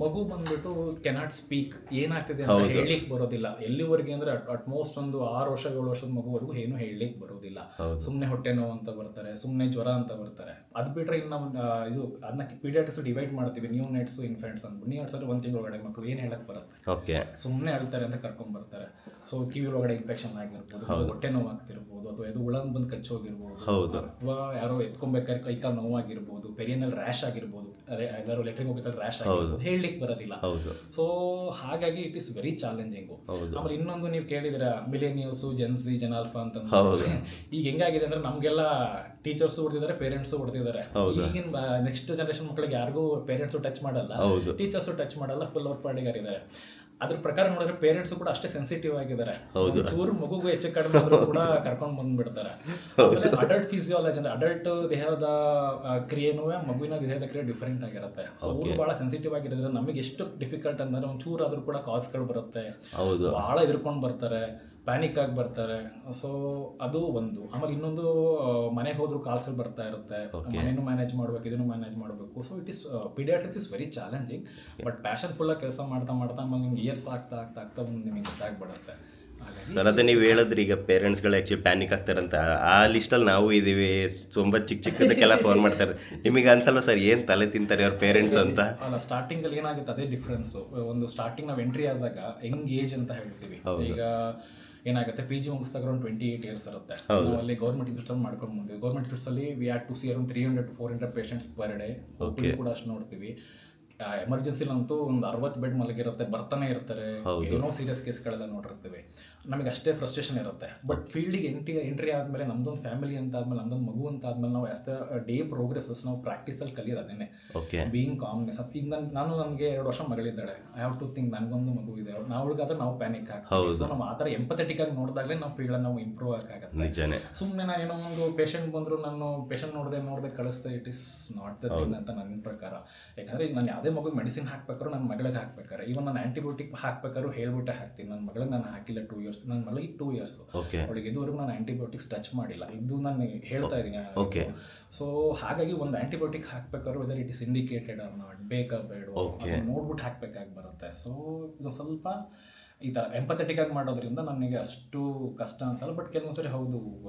ಮಗು ಬಂದ್ಬಿಟ್ಟು ಕೆನಾಟ್ ಸ್ಪೀಕ್, ಏನಾಗ್ತಿದೆ ಅಂತ ಹೇಳಲಿಕ್ಕೆ ಬರೋದಿಲ್ಲ. ಎಲ್ಲಿವರೆಗೆ ಅಂದರೆ ಅಟ್ಮೋಸ್ಟ್ ಒಂದು 6 ವರ್ಷ 7 ವರ್ಷದ ಮಗುವರೆಗೂ ಏನು ಹೇಳಲಿಕ್ಕೆ ಬರೋದಿಲ್ಲ. ಸುಮ್ಮನೆ ಹೊಟ್ಟೆ ನೋವು ಅಂತ ಬರ್ತಾರೆ, ಸುಮ್ಮನೆ ಜ್ವರ ಅಂತ ಬರ್ತಾರೆ. ಅದು ಬಿಟ್ಟರೆ ಇನ್ನು ನಾವು ಅದನ್ನ ಪೀಡಿಯಾಟ್ರಿಕ್ಸ್ ಡಿವೈಡ್ ಮಾಡ್ತೀವಿ, ನ್ಯೂ ನೆಟ್ಸು ಇನ್ಫೆಂಟ್ಸ್ ಅಂದ್ಬಿಟ್ಟು. ನ್ಯೂ ನೆಟ್ಸ್ ಅಂದರೆ 1 ತಿಂಗಳ ಒಳಗಡೆ ಮಕ್ಕಳು ಏನು ಹೇಳಕ್ಕೆ ಬರುತ್ತೆ, ಸುಮ್ಮನೆ ಹೇಳ್ತಾರೆ ಅಂತ ಕರ್ಕೊಂಡ್ಬರ್ತಾರೆ. ಸೊ ಕಿವಿ ಒಳಗಡೆ ಇನ್ಫೆಕ್ಷನ್ ಆಗಿರ್ಬೋದು, ಹೊಟ್ಟೆ ನೋವು ಆಗ್ತಿರ್ಬೋದು, ಅಥವಾ ಇದು ಉಳನ್ ಬಂದು ಕಚ್ಚೋಗಿರ್ಬೋದು, ಅಥವಾ ಯಾರೋ ಎತ್ಕೊಬೇಕಾದ್ರೆ ಕೈಕಾಲು ನೋವಾಗಿರ್ಬೋದು, ಪೆರಿಯನಲ್ ರ್ಯಾಶ್ ಆಗಿರ್ಬೋದು, ಅದೇ ಎಲ್ಲರೂ ಲೆಟ್ರಿಂಗ್ ಹೋಗ್ತಾರೆ ರ್ಯಾಶ್ ಆಗಿರ್ಬೋದು, ಹೇಳಲಿಕ್ಕೆ ಬರೋದಿಲ್ಲ. ಸೊ ಹಾಗಾಗಿ ಇಟ್ ಈಸ್ ವೆರಿ ಚಾಲೆಂಜಿಂಗು. ಆಮೇಲೆ ಇನ್ನೊಂದು ನೀವು ಕೇಳಿದಿರ ಮಿಲೇನಿಯಲ್ಸು, ಜೆನ್ಸಿ, ಜೆನಾಲ್ಫಾ ಅಂತ. ಈಗ ಹೆಂಗಾಗಿದೆ ಅಂದ್ರೆ ನಮಗೆಲ್ಲ ಟೀಚರ್ಸು ಹೊಡೆದಿದ್ದಾರೆ, ಪೇರೆಂಟ್ಸು ಹೊಡೆದಿದ್ದಾರೆ. ಈಗಿನ ನೆಕ್ಸ್ಟ್ ಜನರೇಷನ್ ಮಕ್ಕಳಿಗೆ ಯಾರಿಗೂ ಪೇರೆಂಟ್ಸು ಟಚ್ ಮಾಡಲ್ಲ, ಟೀಚರ್ಸು ಟಚ್ ಮಾಡಲ್ಲ, ಫುಲ್ ಅವ್ರ ಪಾಡಿಗಾರಿದ್ದಾರೆ. ಅದ್ರ ಪ್ರಕಾರ ನೋಡಿದ್ರೆ ಪೇರೆಂಟ್ಸ್ ಕೂಡ ಅಷ್ಟೇ ಸೆನ್ಸಿಟಿವ್ ಆಗಿದ್ದಾರೆ. ಚೂರು ಮಗುಗೂ ಹೆಚ್ಚು ಕಡಿಮೆ ಕೂಡ ಕರ್ಕೊಂಡು ಬಂದ್ಬಿಡ್ತಾರೆ. ಅಡಲ್ಟ್ ಫಿಸಿಯಾಲಜಿ ಅಂದ್ರೆ ಅಡಲ್ಟ್ ದೇಹದ ಕ್ರಿಯೆನೂ ಮಗುವಿನ ದೇಹದ ಕ್ರಿಯೆ ಡಿಫ್ರೆಂಟ್ ಆಗಿರುತ್ತೆ. ಸೊ ಅವರು ಬಹಳ ಸೆನ್ಸಿಟಿವ್ ಆಗಿರೋದ್ರೆ ನಮಗೆ ಎಷ್ಟು ಡಿಫಿಕಲ್ಟ್ ಅಂದ್ರೆ ಒಂದು ಚೂರು ಆದ್ರೂ ಕೂಡ ಕಾಲ್ಸ್ಗಳು ಬರುತ್ತೆ, ಬಹಳ ಎದುರ್ಕೊಂಡು ಬರ್ತಾರೆ, ಪ್ಯಾನಿಕ್ ಆಗಿ ಬರ್ತಾರೆ. ಸೊ ಅದು ಒಂದು. ಆಮೇಲೆ ಇನ್ನೊಂದು, ಮನೆಗೆ ಹೋದ್ರು ಕಾಲ್ಸಲ್ಲಿ ಬರ್ತಾ ಇರುತ್ತೆ, ಮನೇನು ಮ್ಯಾನೇಜ್ ಮಾಡ್ಬೇಕು, ಇದನ್ನು ಮ್ಯಾನೇಜ್ ಮಾಡಬೇಕು. So it is pediatrics is very challenging. But passion ಫುಲ್ಲಾಗಿ ಕೆಲಸ ಮಾಡ್ತಾ ಆಮೇಲೆ ನಿಮ್ಗೆ ಇಯರ್ಸ್ ಆಗ್ತಾ ಒಂದು ನಿಮಗೆ ಗೊತ್ತಾಗ್ಬಿಡುತ್ತೆ. ಸರ್, ಅದೇ ನೀವು ಹೇಳಿದ್ರಿ ಈಗ ಪೇರೆಂಟ್ಸ್ಗಳು ಆ್ಯಕ್ಚುಲಿ ಪ್ಯಾನಿಕ್ ಆಗ್ತಾರಂತ. ಆ ಲಿಸ್ಟಲ್ಲಿ ನಾವು ಇದ್ದೀವಿ. ತುಂಬ ಚಿಕ್ಕದಕ್ಕೆಲ್ಲ ಫೋನ್ ಮಾಡ್ತಾರೆ. ನಿಮಗೆ ಅನ್ಸಲ್ಲ ಸರ್ ಏನು ತಲೆ ತಿಂತಾರೆ ಅವ್ರ ಪೇರೆಂಟ್ಸ್ ಅಂತ? ಅಲ್ಲ, ಸ್ಟಾರ್ಟಿಂಗಲ್ಲಿ ಏನಾಗುತ್ತೆ ಅದೇ ಡಿಫ್ರೆನ್ಸು. ಒಂದು ಸ್ಟಾರ್ಟಿಂಗ್ ನಾವು ಎಂಟ್ರಿ ಆದಾಗ ಯಂಗ್ ಏಜ್ ಅಂತ ಹೇಳ್ತೀವಿ. ಈಗ ಏನಾಗುತ್ತೆ, PG ಮುಗಿಸ್ದಾಗ ಅರೌಂಡ್ 28 years ಇರುತ್ತೆ. ನಾವು ಅಲ್ಲಿ ಗೌರ್ಮೆಂಟ್ ಇನ್ಸ್ಟಿಟ್ಯೂಟ್ ಮಾಡ್ಕೊಂಡು ಬಂದಿವಿ. ಗೌರ್ಮೆಂಟ್ ಇನ್ಸ್ಟಿಟ್ಯೂಟ್ಸಲ್ಲಿ we had to see around 300 to 400 patients per day. ಕೂಡ ಅಷ್ಟು ನೋಡ್ತೀವಿ. ಎಮರ್ಜೆನ್ಸಿಲಂತೂ ಒಂದು 60 ಬೆಡ್ ಮಲಗಿರುತ್ತೆ, ಬರ್ತಾನೆ ಇರ್ತಾರೆ. ಏನೋ ಸೀರಿಯಸ್ ಕೇಸ್ಗಳೆಲ್ಲ ನೋಡಿರ್ತೀವಿ. ನಮಗೆ ಅಷ್ಟೇ ಫ್ರಸ್ಟ್ರೇಷನ್ ಇರುತ್ತೆ. ಬಟ್ ಫೀಲ್ಡಿಗೆ ಎಂಟ್ರಿ ಆದಮೇಲೆ ನಮ್ದೊಂದು ಫ್ಯಾಮಿಲಿ ಅಂತ ಆದ್ಮೇಲೆ, ನಮ್ದೊಂದು ಮಗು ಅಂತ ಆದ್ಮೇಲೆ, ನಾವು ಆಸ್ ದ ಡೇ ಪ್ರೋಗ್ರೆಸಸ್ ನಾವು ಪ್ರಾಕ್ಟೀಸಲ್ಲಿ ಕಲಿಯೋದು ಅದನ್ನೇ, ಬೀಯಿಂಗ್ ಕಾಮ್ನೆಸ್. ಈಗ ನನಗೆ 2 ವರ್ಷ ಮಗಳಿದ್ದಾಳೆ. ಐ ಹ್ಯಾವ್ ಟು ಥಿಂಕ್ ನನಗೊಂದು ಮಗು ಇದೆ, ಅವಳಿಗಾದ್ರೆ ನಾವು ಪ್ಯಾನಿಕ್ ಆಗ್ತೀವಿ. ಸೊ ನಾವು ಆ ಥರ ಎಂಪಥೆಟಿಕ್ ಆಗಿ ನೋಡಿದಾಗಲೇ ನಾವು ಫೀಲ್ಡಲ್ಲಿ ನಾವು ಇಂಪ್ರೂವ್ ಆಗುತ್ತೆ. ಸುಮ್ಮನೆ ನಾನು ಏನೋ ಒಂದು ಪೇಷಂಟ್ ಬಂದರೂ ನಾನು ಪೇಷಂಟ್ ನೋಡದೆ ಕಳಿಸ್ದೆ, it is not the thing ಅಂತ ನನ್ನ ಪ್ರಕಾರ. ಯಾಕಂದರೆ ಈಗ ನಾನು ಯಾವುದೇ ಮಗು ಮೆಡಿಸಿನ್ ಹಾಕ್ಬೇಕಾದ್ರು ನನ್ನ ಮಗಳಿಗೆ ಹಾಕ್ಬೇಕಾರೆ, ಈವನ್ ನಾನು ಆಂಟಿಬಯೋಟಿಕ್ ಹಾಕ್ಬೇಕಾದ್ರು ಹೇಳ್ಬಿಟ್ಟೆ ಹಾಕ್ತೀನಿ. ನನ್ನ ಮಗಳಿಗೆ ನಾನು ಹಾಕಿಲ್ಲ 2 years. ನನ್ನ ಮಗಳಿಗೆ 2 years. ಅವಳಿಗೆ ಇದುವರೆಗೂ ನಾನು ಆಂಟಿಬಯೋಟಿಕ್ಸ್ ಟಚ್ ಮಾಡಿಲ್ಲ. ಇದು ನಾನು ಹೇಳ್ತಾ ಇದ್ದೀನಿ. ಸೊ ಹಾಗಾಗಿ ಒಂದು ಆಂಟಿಬಯೋಟಿಕ್ ಹಾಕ್ಬೇಕಾದ್ರು whether it is indicated or not, ಬೇಕಾ ಬೇಡ ನೋಡ್ಬಿಟ್ಟು ಹಾಕ್ಬೇಕಾಗಿ ಬರುತ್ತೆ. ಸೊ ಇದು ಸ್ವಲ್ಪ ಈ ಥರ ಎಂಪಥೆಟಿಕ್ ಆಗಿ ಮಾಡೋದ್ರಿಂದ ನನಗೆ ಅಷ್ಟು ಕಷ್ಟ ಅನ್ಸಲ್ಲ. ಬಟ್ ಕೆಲವೊಂದ್ಸರಿ ಹೌದು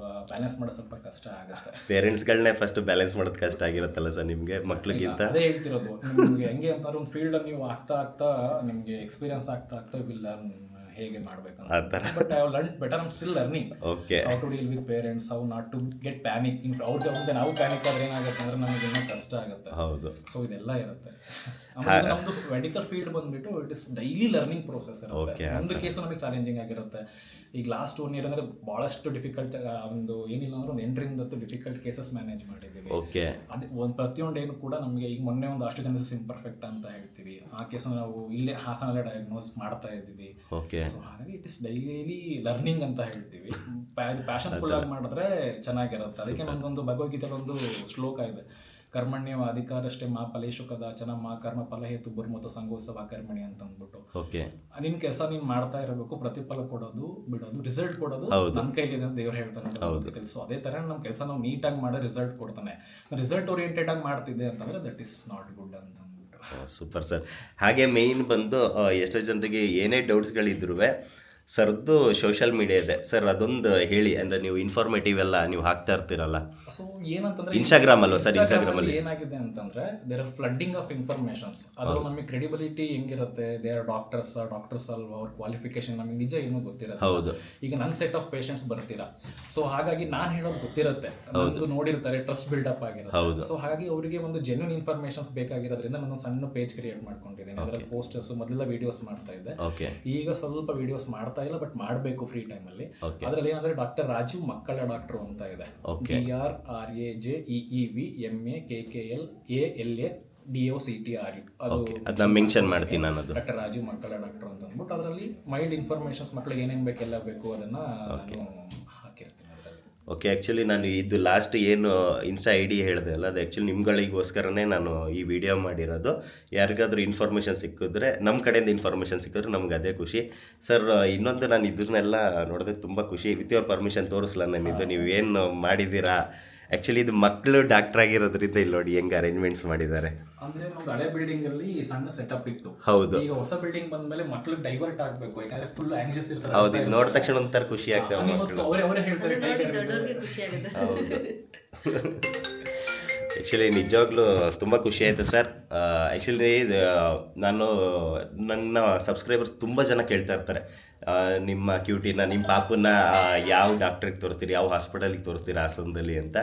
ಬ್ಯಾಲೆನ್ಸ್ ಮಾಡೋದು ಸ್ವಲ್ಪ ಕಷ್ಟ ಆಗುತ್ತೆ. ಪೇರೆಂಟ್ಸ್ಗಳನ್ನೇ ಫಸ್ಟ್ ಬ್ಯಾಲೆನ್ಸ್ ಮಾಡೋದು ಕಷ್ಟ ಆಗಿರುತ್ತಲ್ಲ ಸರ್ ನಿಮಗೆ ಮಕ್ಳಿಗಿಂತ? ಅದೇ ಹೇಳ್ತಿರೋದು, ನಿಮ್ಗೆ ಹೆಂಗೆ ಅಂತಂದ್ರೆ ಒಂದು ಫೀಲ್ಡಲ್ಲಿ ನೀವು ಆಗ್ತಾ ನಿಮಗೆ ಎಕ್ಸ್ಪೀರಿಯನ್ಸ್ ಆಗ್ತಾ ವಿಲ್ ಲರ್ನ್ ಹೇಗೆ ಮಾಡಬೇಕು ಅಂತ. But I have learn better, I am still learning how to deal with parents, how not to get panic. ಅವ್ರಿಗೆ ಮುಂದೆ ನಾವು ಪ್ಯಾನಿಕ್ ಆದ್ರೆ ಏನಾಗುತ್ತೆ ಅಂದ್ರೆ ನಮಗೆ ಇನ್ನೂ ಕಷ್ಟ ಆಗುತ್ತೆ. ಹೌದು. ಸೊ ಇದೆಲ್ಲ ಇರುತ್ತೆ. ಆಮೇಲೆ ನಮ್ದು ಮೆಡಿಕಲ್ ಫೀಲ್ಡ್ ಬಂದ್ಬಿಟ್ಟು it is daily learning process ಇರುತ್ತೆ. ಒಂದು ಕೇಸು ನಮಗೆ ಚಾಲೆಂಜಿಂಗ್ ಆಗಿರುತ್ತೆ. ಈಗ ಲಾಸ್ಟ್ 1 year ಅಂದರೆ ಭಾಳಷ್ಟು ಡಿಫಿಕಲ್ಟ್, ಒಂದು ಏನಿಲ್ಲ ಅಂದ್ರೆ ಒಂದು 8 ಡಿಫಿಕಲ್ಟ್ ಕೇಸಸ್ ಮ್ಯಾನೇಜ್ ಮಾಡಿದ್ದೀವಿ. ಅದೇ ಒಂದು ಪ್ರತಿಯೊಂದು ಏನು ಕೂಡ ನಮಗೆ ಈಗ ಮೊನ್ನೆ ಒಂದು ಆಸ್ಟ್ರೋಜೆನೆಸಿಸ್ ಇಂಪರ್ಫೆಕ್ಟ್ ಅಂತ ಹೇಳ್ತೀವಿ, ಆ ಕೇಸು ನಾವು ಇಲ್ಲೇ ಹಾಸನಲ್ಲೇ ಡಯಾಗ್ನೋಸ್ ಮಾಡ್ತಾ ಇದ್ದೀವಿ. ಸೊ ಹಾಗಾಗಿ ಇಟ್ ಇಸ್ ಡೈಲಿ ಲರ್ನಿಂಗ್ ಅಂತ ಹೇಳ್ತೀವಿ. ಪ್ಯಾಷನ್ ಫುಲ್ ಆಗಿ ಮಾಡಿದ್ರೆ ಚೆನ್ನಾಗಿರುತ್ತೆ. ಅದಕ್ಕೆ ನಮ್ದೊಂದು ಭಗವದ್ಗೀತೆಯಲ್ಲಿ ಒಂದು ಶ್ಲೋಕ ಇದೆ, ಕರ್ಮಣ್ಯವ ಅಧಿಕಾರಷ್ಟೇ ಮಾ ಫಲೇಶು ಕದಾಚನ ಮಾ ಕರ್ಮ ಫಲ ಹೇತು ಬರ್ಮತ ಸಂಗೋತ್ಸವ ಕರ್ಮಣಿ ಅಂತ ಅಂದ್ಬಿಟ್ಟು. ನಿನ್ ಕೆಲಸ ನೀನ್ ಮಾಡ್ತಾ ಇರಬೇಕು, ಪ್ರತಿಫಲ ಕೊಡೋದು ಬಿಡೋದು ರಿಸಲ್ಟ್ ಕೊಡೋದು ನನ್ನ ಕೈಲಿದೆ ಅಂತ ದೇವ್ರು ಹೇಳ್ತಾನೆ. ಸೊ ಅದೇ ತರ ನಮ್ಮ ಕೆಲಸ ನಾವು ನೀಟಾಗಿ ಮಾಡೋ ರಿಸಲ್ಟ್ ಕೊಡ್ತಾನೆ. ರಿಸಲ್ಟ್ ಓರಿಯೆಂಟೆಡ್ ಆಗಿ ಮಾಡ್ತಿದ್ದೆ ಅಂತಂದ್ರೆ ದಟ್ ಇಸ್ ನಾಟ್ ಗುಡ್ ಅಂತ ಅಂದ್ಬಿಟ್ಟು. Super sir. ಹಾಗೆ ಮೇಯ್ನ್ ಬಂದು ಎಷ್ಟೋ ಜನರಿಗೆ ಏನೇ ಡೌಟ್ಸ್ಗಳಿದ್ರು ಸರ್ದು ಸೋಷಿಯಲ್ ಮೀಡಿಯಾ ಇದೆ ಸರ್, ಅದೊಂದು ಹೇಳಿ. ಅಂದ್ರೆ ನೀವು ಇನ್ಫಾರ್ಮೇಟಿವ್ ಎಲ್ಲ ನೀವು ಹಾಕ್ತಾ ಇರ್ತೀರಲ್ಲ. ಸೊ ಏನಂತಂದ್ರೆ ಇನ್ಸ್ಟಾಗ್ರಾಮ್ ಅಲ್ವಾ ಸರ್? ಇನ್ಸ್ಟಾಗ್ರಾಮ್ ಅಲ್ಲಿ ಏನಾಗಿದೆ ಅಂತಂದ್ರೆ there are flooding of informations. ಅದ್ರಲ್ಲಿ ನಮಗೆ ಕ್ರೆಡಿಬಿಲಿಟಿ ಹೆಂಗಿರುತ್ತೆ, ದೇ ಆರ್ ಡಾಕ್ಟರ್ಸ್ ಅಲ್ವಾ, ಅವ್ರ ಕ್ವಾಲಿಫಿಕೇಶನ್ ನಮಗೆ ನಿಜ ಏನೂ ಗೊತ್ತಿರುತ್ತೆ. ಹೌದು. ಈಗ ನನ್ನ ಸೆಟ್ ಆಫ್ ಪೇಷಂಟ್ಸ್ ಬರ್ತೀರಾ, ಸೊ ಹಾಗಾಗಿ ನಾನು ಹೇಳೋದು ಗೊತ್ತಿರುತ್ತೆ, ನಮ್ದು ನೋಡಿರ್ತಾರೆ, ಟ್ರಸ್ಟ್ ಬಿಲ್ಡಪ್ ಆಗಿರುತ್ತೆ. ಸೊ ಹಾಗಾಗಿ ಅವರಿಗೆ ಒಂದು ಜೆನ್ಯೂನ್ ಇನ್ಫಾರ್ಮೇಶನ್ಸ್ ಬೇಕಾಗಿರೋದ್ರಿಂದ ನಾನೊಂದು ಸಣ್ಣ ಪೇಜ್ ಕ್ರಿಯೇಟ್ ಮಾಡ್ಕೊಂಡಿದ್ದೀನಿ. ಅದರಲ್ಲಿ ಪೋಸ್ಟರ್ಸ್ ಮೊದಲೆಲ್ಲ ವಿಡಿಯೋಸ್ ಮಾಡ್ತಾ ಇದ್ದೆ, ಈಗ ಸ್ವಲ್ಪ ವಿಡಿಯೋಸ್ ಮಾಡ್ತಾ ಇಲ್ಲ, ಬಟ್ ಮಾಡಬೇಕು ಫ್ರೀ ಟೈಮಲ್ಲಿ. ಅದರಲ್ಲಿ ಏನಂದ್ರೆ ಡಾಕ್ಟರ್ ರಾಜೀವ್ ಮಕ್ಕಳ ಡಾಕ್ಟರ್ ಅಂತ ಇದೆ, DRRAJEEVMAKKLALADOCTRU, ಅದು ಮೆನ್ಷನ್ ಮಾಡ್ತೀನಿ ನಾನು. ಡಾಕ್ಟರ್ ರಾಜೀವ್ ಮಕ್ಕಳ ಡಾಕ್ಟರ್ ಅಂತ ಅಂದ್ಬಿಟ್ಟು ಅದರಲ್ಲಿ ಮೈಲ್ಡ್ ಇನ್ಫಾರ್ಮೇಶನ್ಸ್ ಮಕ್ಕಳಿಗೆ ಏನೇನು ಬೇಕೆಲ್ಲ ಬೇಕು ಅದನ್ನ ಹಾಕಿರ್ತೀನಿ ಅದರಲ್ಲಿ. ಓಕೆ. ಆ್ಯಕ್ಚುಲಿ ನಾನು ಇದು ಲಾಸ್ಟ್ ಏನು ಇನ್ಸ್ಟಾ ID ಹೇಳಿದೆ ಅಲ್ಲ, ಅದು ಆ್ಯಕ್ಚುಲಿ ನಿಮ್ಗಳಿಗೋಸ್ಕರನೇ ನಾನು ಈ ವಿಡಿಯೋ ಮಾಡಿರೋದು. ಯಾರಿಗಾದ್ರೂ ಇನ್ಫಾರ್ಮೇಷನ್ ಸಿಕ್ಕಿದ್ರೆ, ನಮ್ಮ ಕಡೆಯಿಂದ ಇನ್ಫಾರ್ಮೇಷನ್ ಸಿಕ್ಕಿದ್ರೆ ನಮ್ಗೆ ಅದೇ ಖುಷಿ ಸರ್. ಇನ್ನೊಂದು ನಾನು ಇದನ್ನೆಲ್ಲ ನೋಡಿದ್ರೆ ತುಂಬ ಖುಷಿ. ವಿತ್ ಯುವರ್ ಪರ್ಮಿಷನ್ ತೋರಿಸ್ಲ ನಾನಿದ್ದು ನೀವೇನು ಮಾಡಿದ್ದೀರಾ. ಆ್ಯಕ್ಚುಲಿ ಇದು ಮಕ್ಕಳು ಡಾಕ್ಟರ್ ಆಗಿರೋದ್ರಿಂದ ಇಲ್ಲಿ ನೋಡಿ ಹೆಂಗೆ ಅರೇಂಜ್ಮೆಂಟ್ಸ್ ಮಾಡಿದ್ದಾರೆ. ಅಂದ್ರೆ ನಮ್ದು ಹಳೆ ಬಿಲ್ಡಿಂಗ್ ಅಲ್ಲಿ ಸಣ್ಣ ಸೆಟಪ್ ಇತ್ತು. ಹೌದು. ಈಗ ಹೊಸ ಬಿಲ್ಡಿಂಗ್ ಬಂದ್ಮೇಲೆ ಮಕ್ಳಿಗೆ ಡೈವರ್ಟ್ ಆಗ್ಬೇಕು, ಯಾಕಂದ್ರೆ ಫುಲ್ ಆಂಗ್ಷಿಯಸ್ ಇರ್ತಾರೆ. ಹೌದು, ಇದು ನೋಡಿದ ತಕ್ಷಣ ಒಂಥರ ಖುಷಿ ಆಗ್ತದೆ. ಅವರೇ ಹೇಳ್ತಾರೆ ಹೌದು. ಆ್ಯಕ್ಚುಲಿ ನಿಜವಾಗ್ಲೂ ತುಂಬ ಖುಷಿ ಆಯಿತು ಸರ್. ಆ್ಯಕ್ಚುಲಿ ನನ್ನ ಸಬ್ಸ್ಕ್ರೈಬರ್ಸ್ ತುಂಬ ಜನ ಕೇಳ್ತಾ ಇರ್ತಾರೆ, ನಿಮ್ಮ ಕ್ಯೂಟಿನ, ನಿಮ್ಮ ಪಾಪನ್ನ ಯಾವ ಡಾಕ್ಟ್ರಿಗೆ ತೋರಿಸ್ತೀರಿ, ಯಾವ ಹಾಸ್ಪಿಟಲಿಗೆ ತೋರಿಸ್ತೀರಿ ಹಾಸನದಲ್ಲಿ ಅಂತ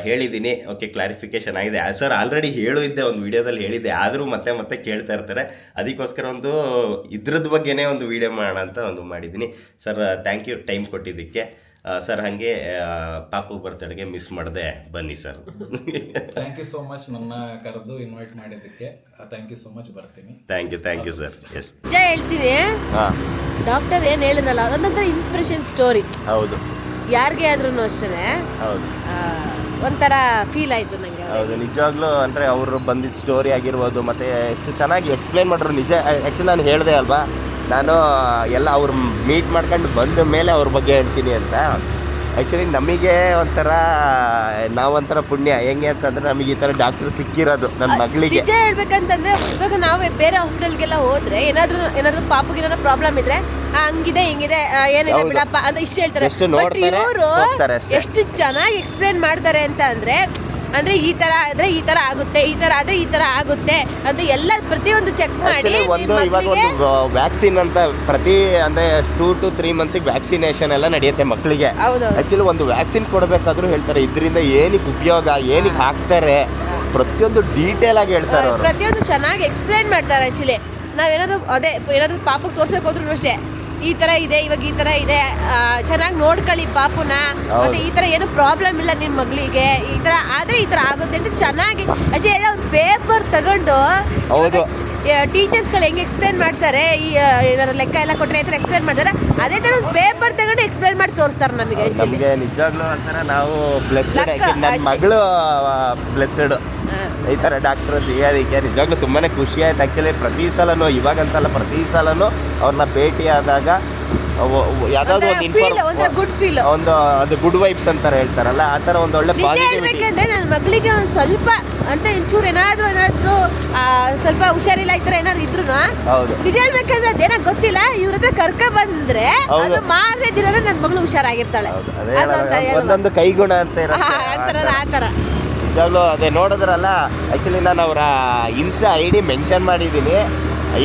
ಹೇಳಿದ್ದೀನಿ. ಓಕೆ, ಕ್ಲಾರಿಫಿಕೇಶನ್ ಆಗಿದೆ ಸರ್. ಆಲ್ರೆಡಿ ಹೇಳಿದ್ದೆ, ಒಂದು ವಿಡಿಯೋದಲ್ಲಿ ಹೇಳಿದ್ದೆ, ಆದರೂ ಮತ್ತೆ ಕೇಳ್ತಾ ಇರ್ತಾರೆ. ಅದಕ್ಕೋಸ್ಕರ ಒಂದು ಇದ್ರದ್ದು ಬಗ್ಗೆನೇ ಒಂದು ವಿಡಿಯೋ ಮಾಡೋಣ ಅಂತ ಒಂದು ಮಾಡಿದ್ದೀನಿ ಸರ್. ಥ್ಯಾಂಕ್ ಯು ಟೈಮ್ ಕೊಟ್ಟಿದ್ದಕ್ಕೆ ಸರ್. ಹಾಗೆ ಪಾಪು ಬರ್ತಡೆಗೆ ಮಿಸ್ ಮಾಡದೆ ಬನ್ನಿ sir. Thank you so much, ನನ್ನ ಕರೆದು ಇನ್ವೈಟ್ ಮಾಡಿದ್ದಕ್ಕೆ ಥ್ಯಾಂಕ್ ಯು ಸೋ ಮಚ್. ಬರ್ತೀನಿ. Thank you sir. ಎಸ್ ನಿಜ ಹೇಳ್ತೀನಿ, ಡಾಕ್ಟರ್ ಏನು ಹೇಳಿದ್ನಲ್ಲ ಅದೊಂಥರ ಇನ್ಸ್ಪಿರೇಷನ್ ಸ್ಟೋರಿ. ಹೌದು, ಯಾರಿಗೆ ಆದ್ರೂ ಅಷ್ಟೇ. ಹೌದು, ಒಂಥರ ಫೀಲ್ ಆಯ್ತು ನನಗೆ. ಹೌದು, ನಿಜವಾಗ್ಲೂ ಅಂದರೆ ಅವರು ಬಂದಿದ್ದ ಸ್ಟೋರಿ ಆಗಿರ್ಬೋದು, ಮತ್ತು ಎಷ್ಟು ಚೆನ್ನಾಗಿ ಎಕ್ಸ್ಪ್ಲೈನ್ ಮಾಡಿದ್ರು. ನಿಜ ಆ್ಯಕ್ಚುಲಿ ನಾನು ಹೇಳಿದೆ ಅಲ್ವಾ, ನಾನು ಎಲ್ಲ ಅವ್ರು ಮೀಟ್ ಮಾಡ್ಕೊಂಡು ಬಂದ ಮೇಲೆ ಅವ್ರ ಬಗ್ಗೆ ಹೇಳ್ತೀನಿ ಅಂತ. ಆ್ಯಕ್ಚುಲಿ ನಮಗೆ ನಾವೊಂಥರ ಪುಣ್ಯ ಹೆಂಗೆ ಅಂತಂದರೆ ನಮಗೆ ಈ ಥರ ಡಾಕ್ಟರ್ ಸಿಕ್ಕಿರೋದು ನನ್ನ ಮಗಳಿಗೆ. ನಿಜ ಹೇಳ್ಬೇಕಂತಂದ್ರೆ ಇವಾಗ ನಾವು ಬೇರೆ ಹಾಸ್ಪಿಟಲ್ಗೆಲ್ಲ ಹೋದ್ರೆ ಏನಾದ್ರೂ ಪಾಪಗೆ ಏನಾದ್ರು ಪ್ರಾಬ್ಲಮ್ ಇದ್ರೆ ಹಂಗಿದೆ ಹಿಂಗಿದೆ ಏನಿಲ್ಲ ಬಿಡಪ್ಪ ಅಂತ ಇಷ್ಟು ಹೇಳ್ತಾರೆ. ಇವರು ಎಷ್ಟು ಚೆನ್ನಾಗಿ ಎಕ್ಸ್ಪ್ಲೇನ್ ಮಾಡ್ತಾರೆ ಅಂತ ಅಂದ್ರೆ ಈ ತರ ಆದ್ರೆ ಈ ತರ ಆಗುತ್ತೆ, ಈ ತರ ಆದ್ರೆ ಈ ತರ ಆಗುತ್ತೆ ಅಂತ ಎಲ್ಲ ಪ್ರತಿಯೊಂದು ಚೆಕ್ ಮಾಡಿ. ಇವಾಗ ಒಂದು ವ್ಯಾಕ್ಸಿನ್ ಅಂತ ಪ್ರತಿ ಅಂದ್ರೆ 2 to 3 months ವ್ಯಾಕ್ಸಿನೇಷನ್ ಎಲ್ಲ ನಡೆಯುತ್ತೆ ಮಕ್ಕಳಿಗೆ. ಆಕ್ಚುಲಿ ಒಂದು ವ್ಯಾಕ್ಸಿನ್ ಕೊಡಬೇಕಾದ್ರೂ ಹೇಳ್ತಾರೆ ಇದರಿಂದ ಏನಕ್ಕೆ ಉಪಯೋಗ, ಏನಕ್ಕೆ ಹಾಕ್ತಾರೆ, ಪ್ರತಿಯೊಂದು ಡೀಟೇಲ್ ಆಗಿ ಹೇಳ್ತಾರೆ. ಪ್ರತಿಯೊಂದು ಚೆನ್ನಾಗಿ ಎಕ್ಸ್ಪ್ಲೇನ್ ಮಾಡ್ತಾರೆ. ಆಕ್ಚುಲಿ ಏನಾದ್ರು ಪಾಪಕ್ಕೆ ತೋರ್ಸಕ್ ಹೋದ್ರು ಅಷ್ಟೇ, ಈ ತರ ಇದೆ, ಇವಾಗ ಈ ತರ ಇದೆ, ಚೆನ್ನಾಗಿ ನೋಡ್ಕೊಳ್ಳಿ ಪಾಪುನ, ಮತ್ತೆ ಈ ತರ ಏನು ಪ್ರಾಬ್ಲಮ್ ಇಲ್ಲ ನಿನ್ ಮಗಳಿಗೆ, ಈ ತರ ಆದ್ರೆ ಈ ತರ ಆಗುತ್ತೆ ಅಂತ ಚೆನ್ನಾಗಿ ಎಲ್ಲ ಒಂದು ಪೇಪರ್ ತಗೊಂಡು ಟೀಚರ್ಸ್ಗಳು ಹೆಂಗೆ ಎಕ್ಸ್ಪ್ಲೇನ್ ಮಾಡ್ತಾರೆ, ಈ ಲೆಕ್ಕ ಎಲ್ಲ ಕೊಟ್ಟರೆ ಈ ಥರ ಎಕ್ಸ್ಪ್ಲೇನ್ ಮಾಡ್ತಾರೆ, ಅದೇ ಥರ ಒಂದು ಪೇಪರ್ ತಗೊಂಡು ಎಕ್ಸ್ಪ್ಲೇನ್ ಮಾಡಿ ತೋರಿಸ್ತಾರೆ ನಮಗೆ. ನಿಜವಾಗ್ಲೂ ಅಂತಾರೆ ನಾವು ಬ್ಲೆಸ್ಡ್. ನನ್ನ ಮಗಳು ಬ್ಲೆಸ್ಡ್ ಈ ಥರ ಡಾಕ್ಟರ್ ಸಿಗೋದಕ್ಕೆ ನಿಜವಾಗ್ಲೂ ತುಂಬಾ ಖುಷಿ ಆಯ್ತು. ಆ್ಯಕ್ಚುಲಿ ಪ್ರತಿ ಸಲನೂ, ಇವಾಗಂತಲ್ಲ ಪ್ರತಿ ಸಲನೂ ಅವ್ರನ್ನ ಭೇಟಿ ಆದಾಗ ಯಾವ್ದಾದ್ರು ಒಂದು ಒಂಥರ ಗುಡ್ ಫೀಲ್. ಒಂದು ಅದು ಗುಡ್ ವೈಬ್ಸ್ ಅಂತಾರೆ ಹೇಳ್ತಾರಲ್ಲ, ಆ ಥರ ಒಂದು ಒಳ್ಳೆ ನಿಜ ಪಾಸಿಟಿವಿಟಿ. ಹೇಳ್ಬೇಕಂದ್ರೆ ನನ್ನ ಮಗಳಿಗೆ ಒಂದು ಸ್ವಲ್ಪ ಅಂತ ಒಂಚೂರು ಏನಾದ್ರು ಸ್ವಲ್ಪ ಹುಷಾರಿಲ್ಲ ಈ ಥರ ಏನಾದ್ರು ಇದ್ರು ಹೌದು ನಿಜ ಹೇಳ್ಬೇಕಂದ್ರೆ ಅದೇನೋ ಗೊತ್ತಿಲ್ಲ, ಇವ್ರ ಹತ್ರ ಕರ್ಕ ಬಂದ್ರೆ ಹೌದು. ಅದು ಮಾರನೇ ದಿನದ ನನ್ನ ಮಗಳು ಹುಷಾರಾಗಿರ್ತಾಳೆ. ಹೌದು, ಅದೇ ಒಂದೊಂದು ಕೈಗುಣ ಅಂತ ಇರುತ್ತೆ. ಆ ಥರ ನಿಜವಾಗ್ಲೂ ಅದೇ ನೋಡಿದ್ರಲ್ಲ. ಆ್ಯಕ್ಚುಲಿ ನಾನು ಅವರ ಇನ್ಸ್ಟಾ ID ಮೆನ್ಷನ್ ಮಾಡಿದ್ದೀನಿ.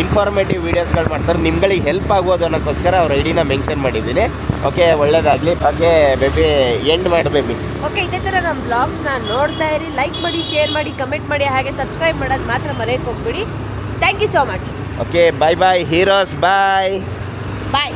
ಇನ್ಫಾರ್ಮೇಟಿವ್ ವೀಡಿಯೋಸ್ಗಳು ಮಾಡ್ತಾರೆ, ನಿಮ್ಗಳಿಗೆ ಹೆಲ್ಪ್ ಆಗ್ಬೋದು ಅನ್ನೋಕ್ಕೋಸ್ಕರ ಅವ್ರ ID ಮೆನ್ಷನ್ ಮಾಡಿದ್ದೀನಿ. ಓಕೆ, ಒಳ್ಳೇದಾಗಲಿ. ಓಕೆ ಬೇಬಿ, ಎಂಡ್ ಮಾಡಿ ಬೇಬಿ. ಓಕೆ, ಇದೇ ಥರ ನಮ್ಮ ಬ್ಲಾಗ್ಸ್ನ ನೋಡ್ತಾ ಇರಿ. ಲೈಕ್ ಮಾಡಿ, ಶೇರ್ ಮಾಡಿ, ಕಮೆಂಟ್ ಮಾಡಿ, ಹಾಗೆ ಸಬ್ಸ್ಕ್ರೈಬ್ ಮಾಡೋದು ಮಾತ್ರ ಮರೆಯೋಕೆ ಹೋಗ್ಬಿಡಿ. Thank you so much. Okay, bye bye heroes, bye bye.